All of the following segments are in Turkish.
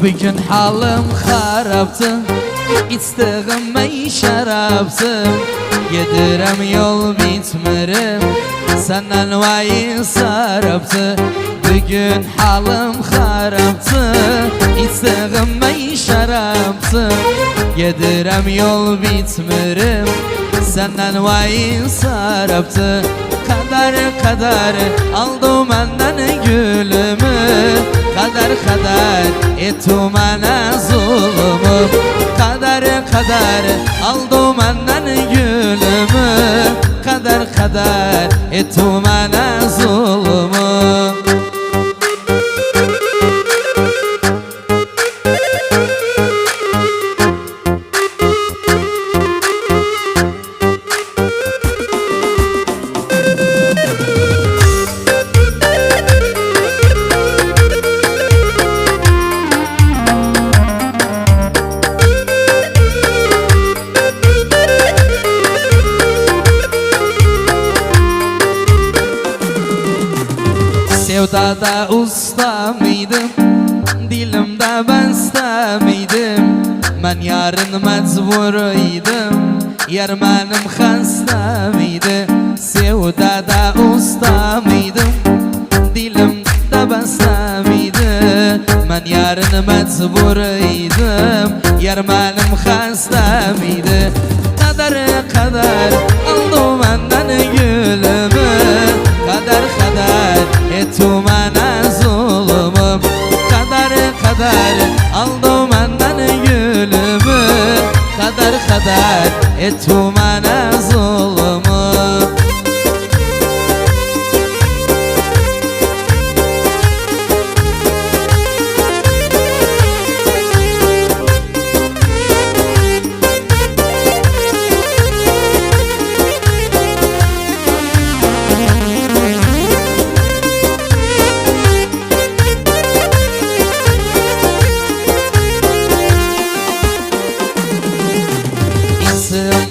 bugün halim haraptı, İstig'im şaraptı. Yedirem yol bitmerim, senden vayi saraptı. Bugün halim haraptı, İstig'im şaraptı. Yedirem yol bitmerim, senden vayi saraptı. Kadar kadar aldı menden gülümü, kadar kadar etti bana zulmü. Kadar kadar aldı menden gülümü, kadar kadar etti bana zulmü. Sevdada usta mıydım, dilimde beste miydim? Ben yarın mecburuydım, yer benim hasta mıydı? Sevdada usta mıydım, dilimde beste miydi? Ben yarın mecburuydım, yer benim hasta mıydı? Kadar kadar aldı benden gülümü, kadar kadar etti bana zulmüm. Kadar kadar aldı benden gülümü, kadar kadar etti bana zulmüm.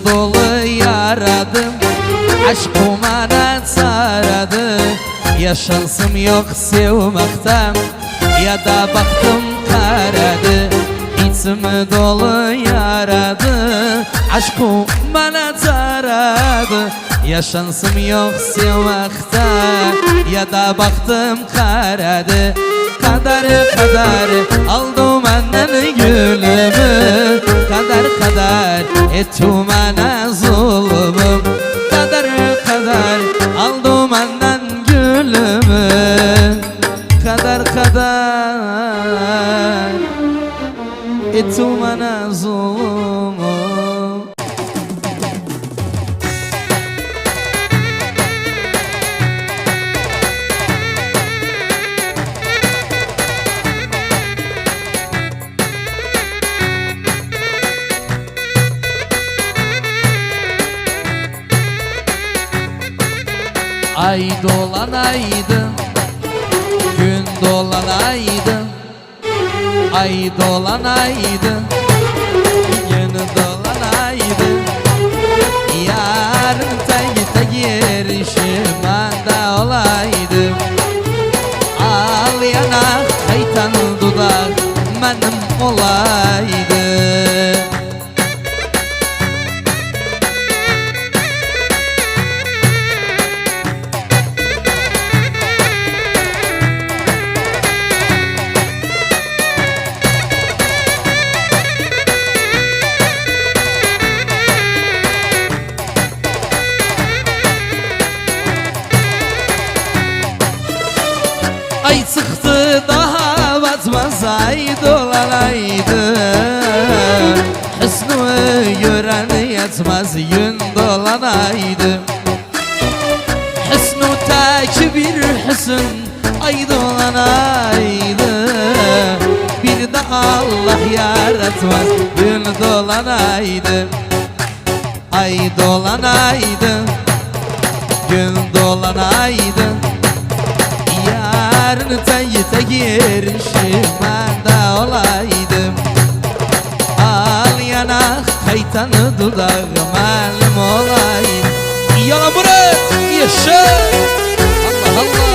Dolu yaradım, aşkım bana saradı. Ya şansım yok sevmekten, ya da baktım karadı. İçimi dolu yaradı, aşkım bana saradı. Ya şansım yok sevmekten, ya da baktım karadı. Kadar kadar aldı benden gülümü, kadar kadar etti bana zulmüm. Kadar kadar aldı benden gülümü, kadar kadar etti bana zulmüm. Ay dolanaydı, gün dolanaydı. Ay dolanaydı, gün dolanaydı. Yarın tayta girişimde olaydı. Al yanak kaytan dudak benim olaydı. Ay çıktı daha batmaz, ay dolanaydı. Hüsnü gören yetmez, gün dolanaydı. Hüsnü tek bir hüsn, ay dolanaydı. Bir de Allah yaratmaz, gün dolanaydı. Ay dolanaydı, gün dolanaydı. Yarın tayta girişimde olaydım. Al yanak kaytanı dudak malum olaydı. Yalan buraya yaşa. Allah Allah.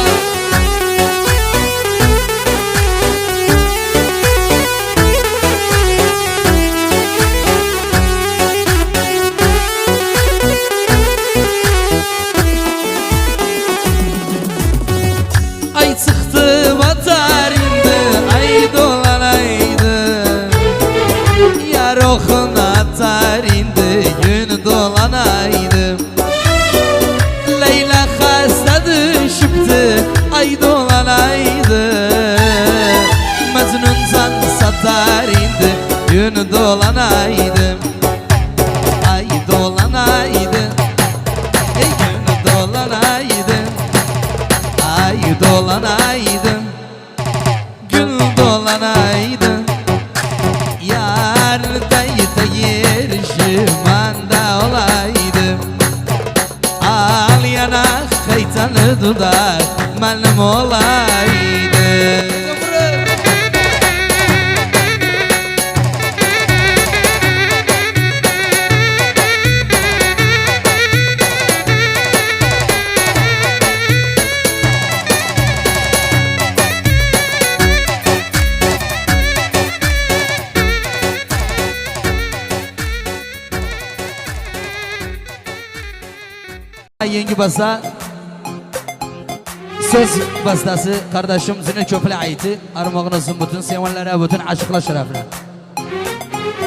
dolanaydım, ay dolanaydım, gün dolanaydım, ay dolanaydım, gün dolanaydım. Yardaydı yerişimanda olaydım. Al yanak kaytanı dudak benim olaydı. Yengi basa söz bastası kardeşim Zine Köprü aiti armağınızın bütün sevenlere bütün aşıklar şerefine.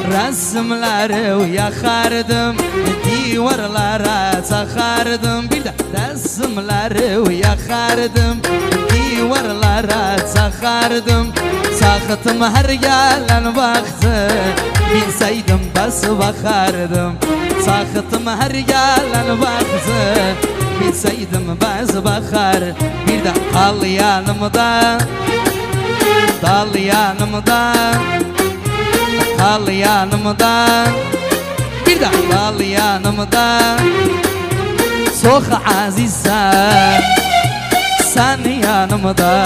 Resimleri yakardım, divarlara takardım. Bir de resimleri yakardım, divarlara takardım. Sakıtım her gelen baktı, bilseydim bas bakardım. Sakıtım her gelen baktı, bilseydim bas bakar. Bir de al yanımda, dal yanımda, al yanımda, bir de al yanımda. Çok azizsen sen yanımda,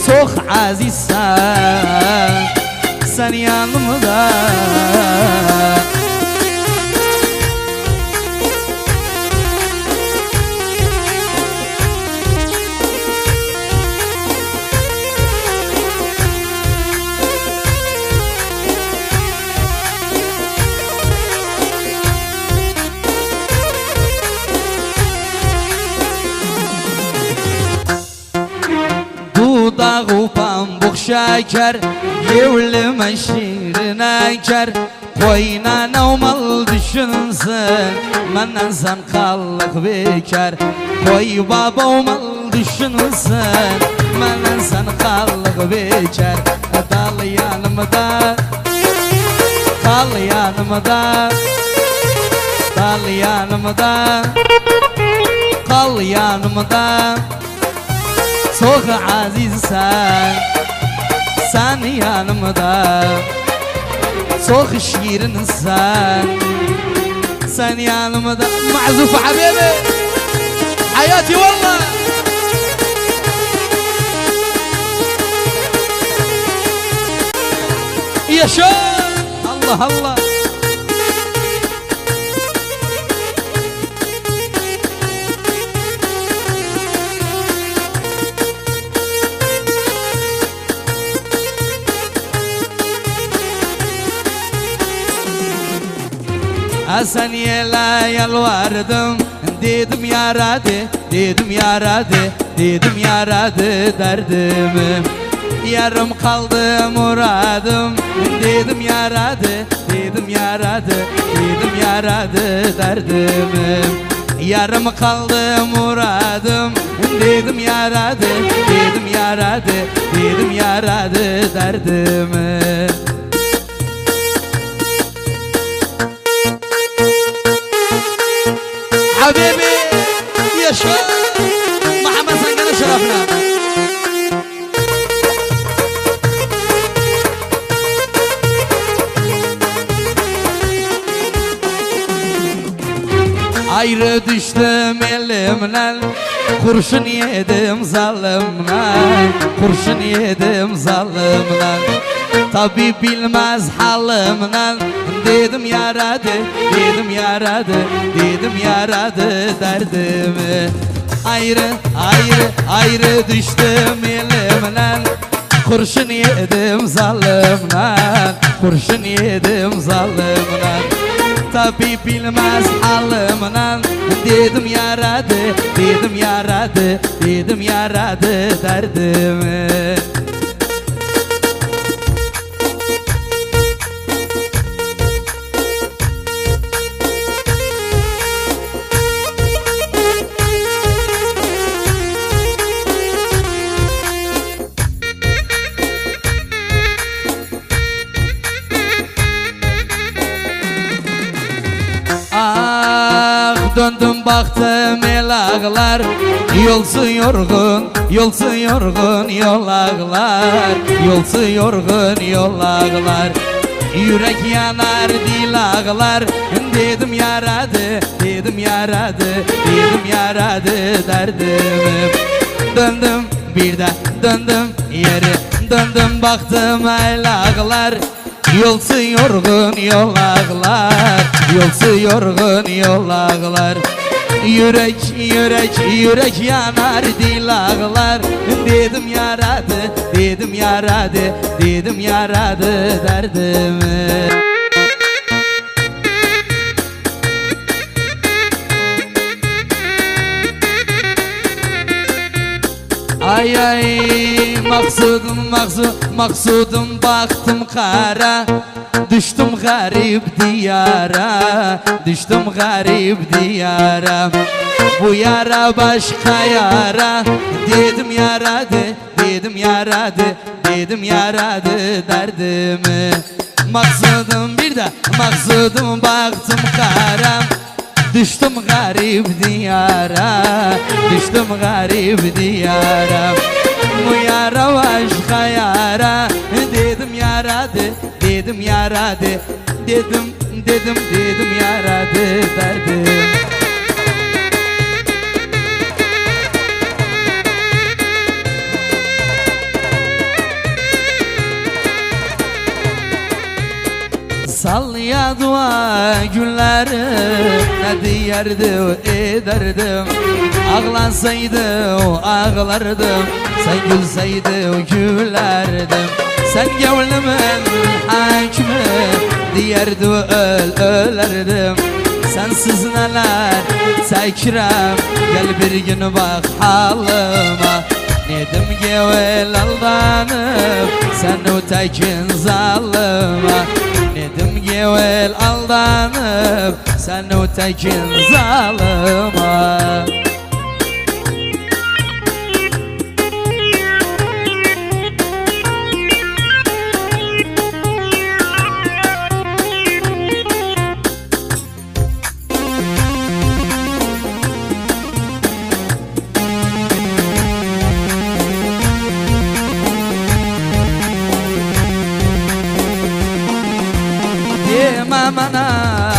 çok azizsen sen yanımda. Dudağı pambuk şeker, yevlime şirin eker. Koyna nevmal düşünsün, menden sen kallık bekar. Koy baba umal düşünsün, menden sen kallık bekar. Dal yanımda, kal yanımda, dal yanımda, kal yanımda. Çok azizsen sen yanımda, çok şirinsen sen yanımda. Mazuf habibi hayatي والله. Yaşa Allah Allah. Saniye'le yalvardım, dedim yaradı, dedim yaradı, dedim yaradı derdimi. Yarım kaldı muradım, dedim yaradı, dedim yaradı, dedim yaradı derdimi. Yarım kaldı muradım, dedim yaradı, dedim yaradı, dedim yaradı derdimi. حبيبي يا شباب محمد سنجنا شرفنا. Ayrı düştüm elimden, kurşun yedim zalimden, kurşun yedim zalimden. Tabi bilmez halimden, dedim yaradı, dedim yaradı, dedim yaradı derdimi. Ayrı ayrı ayrı düştüm elimden, kurşun yedim zalimden, kurşun yedim zalimden. Tabi bilmez halimden, dedim yaradı, dedim yaradı, dedim yaradı derdimi. Döndüm baktım el ağlar, yolsu yorgun, yolsu yorgun yol ağlar, yolsu yorgun yol ağlar. Yürek yanar dil ağlar, dedim yaradı, dedim yaradı, dedim yaradı derdimi. Döndüm bir de döndüm yeri, döndüm baktım el ağlar, yolsu yorgun yol ağlar, yolsu yorgun yol ağlar. Yürek yürek yürek yanar dil ağlar, dedim yaradı, dedim yaradı, dedim yaradı derdimi. Ay ay maksudum maksudum baktım kara, düştüm garip diyara, düştüm garip diyara. Bu yara başka yara, dedim yaradı, dedim yaradı, dedim yaradı derdimi. Maksudum bir de maksudum baktım kara, düştüm garip diyara, düştüm garip diyara. Bu yara başka yara, dedim yaradı, dedim yaradı, dedim dedim dedim yaradı derdim. Sallaya dua günleri ne diyerdim ederdim. Ağlansaydı ağlardım, sen gülseydi gülerdim. Sen gönlümün hakimi diyerdi ölerdim. Sensiz neler çekirem, gel bir gün bak halıma. Nedim gevel aldanıp, sen ötekin zalıma. Nedim gevel aldanıp, sen ötekin zalıma. Demem ana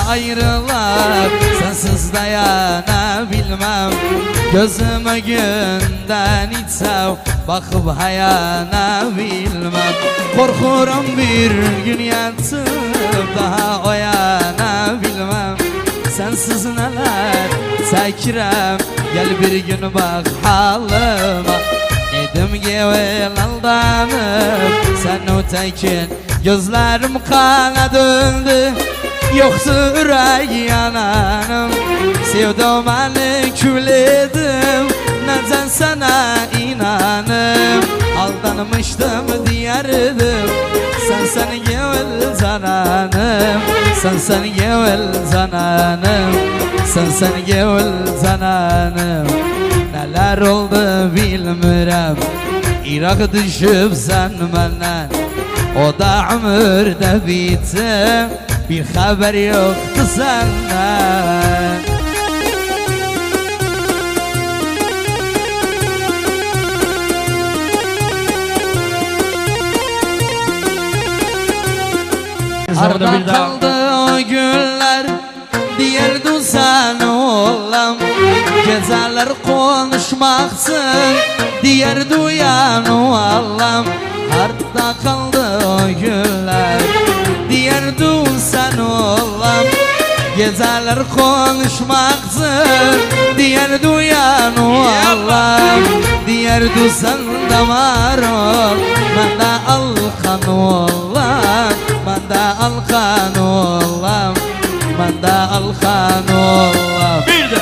ayrılık, sensiz dayanabilmem. Gözüme günden içsem, bakıp hayanabilmem. Korkuram bir gün yatıp daha oyanabilmem. Sensiz neler çekirem, gel bir gün bak halıma. Nedim gevel aldanıp, sen ötekin. Gözlerim kana döndü, yoksa yürek yananım. Sevdim beni külledim, neden sana inanım. Aldanmıştım diyerdim, sen gevel zananım. Sen gevel zananım, sen gevel zananım. Neler oldu bilmirem, Irak düşüp sen benden. O da ömürde bitti, bir haber yoktu senden. Arda kaldı o günler, diyerdi sen oğlam. Geceler konuşmaksın, diyerdi uyan oğlam. Arda kaldı o günler, diyerdi sen oğlam. Geceler konuşmaksın, diyerdi uyan oğlam. Diyerdi sen damar ol, ben de alkan oğlam. Ben de alkan oğlam, ben de alkan oğlam.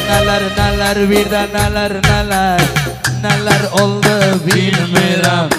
Neler neler bir de neler neler, neler oldu bilmirem.